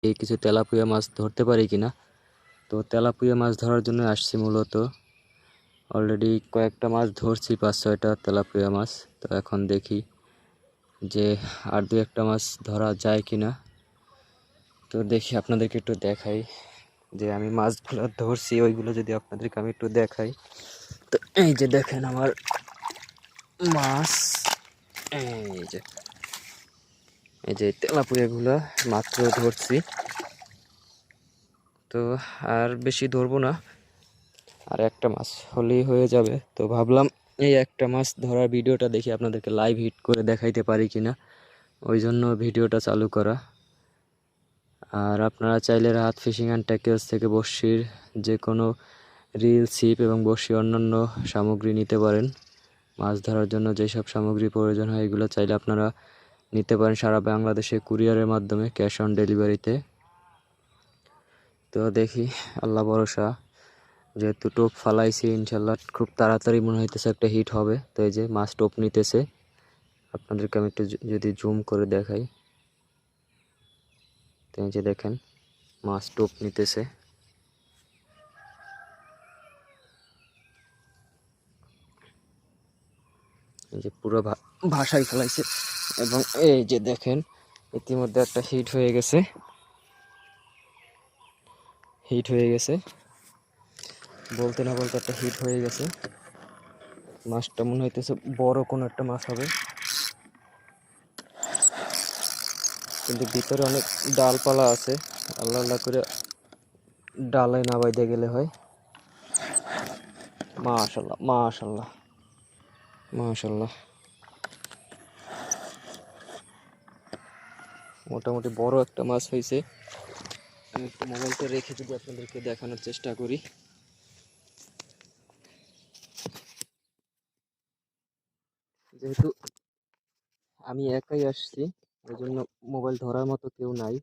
এই কিছু তেলাপিয়া মাছ ধরতে পারি কিনা। তো তেলাপিয়া মাছ ধরার জন্য আসছি মূলত। অলরেডি কয়েকটা মাছ ধরছি, 5-6টা তেলাপিয়া মাছ। তো এখন দেখি যে আর 2-1টা মাছ ধরা যায় কিনা। তো দেখি আপনাদেরকে একটু দেখাই যে আমি মাছগুলো ধরছি, ওইগুলো যদি আপনাদেরকে আমি একটু দেখাই। তো এই যে দেখেন আমার মাছ, এই যে তেলাপিয়াগুলো মাত্র ধরছি। তো আর বেশি ধরবো না, আর একটা মাছ হলেই হয়ে যাবে। তো ভাবলাম এই একটা মাছ ধরার ভিডিওটা দেখি আপনাদেরকে লাইভ হিট করে দেখাইতে পারি কিনা, ওই জন্য ভিডিওটা চালু করা। আর আপনারা চাইলে রাহাত ফিশিং অ্যান্ড ট্যাকেলস থেকে বড়শির যে কোনো রিল, ছিপ এবং বড়শি অন্যান্য সামগ্রী নিতে পারেন। মাছ ধরার জন্য যেসব সামগ্রী প্রয়োজন হয় এগুলো চাইলে আপনারা নিতে পারেন সারা বাংলাদেশে কুরিয়ারের মাধ্যমে, ক্যাশ অন ডেলিভারিতে। তো দেখি, আল্লাহ ভরসা, যেহেতু টোপ ফালাইছি ইনশাল্লাহ খুব তাড়াতাড়ি মনে হইতেছে একটা হিট হবে। তো এই যে মাছ টোপ নিতেছে, আপনাদেরকে আমি একটু যদি জুম করে দেখাই। তো এই যে দেখেন মাছ টোপ নিতেছে। এই যে পুরো ভাসাই ফেলাইছে, এবং এই যে দেখেন ইতিমধ্যে একটা হিট হয়ে গেছে, বলতে না বলতে একটা হিট হয়ে গেছে। মাছটা মনে হইতেছে বড় কোনো একটা মাছ হবে, কিন্তু ভিতরে অনেক ডালপালা আছে। আল্লাহ আল্লাহ করে ডালে না বাইতে গেলে হয়। মাশাল্লাহ মাশাল্লাহ মাশাল্লাহ, মোটামুটি বড় একটা মাছ হয়েছে। আমি একটু মোবাইলটা রেখে যদি আপনাদেরকে দেখানোর চেষ্টা করি। যেহেতু আমি একাই আসছি, ওই জন্য মোবাইল ধরার মতো কেউ নাই।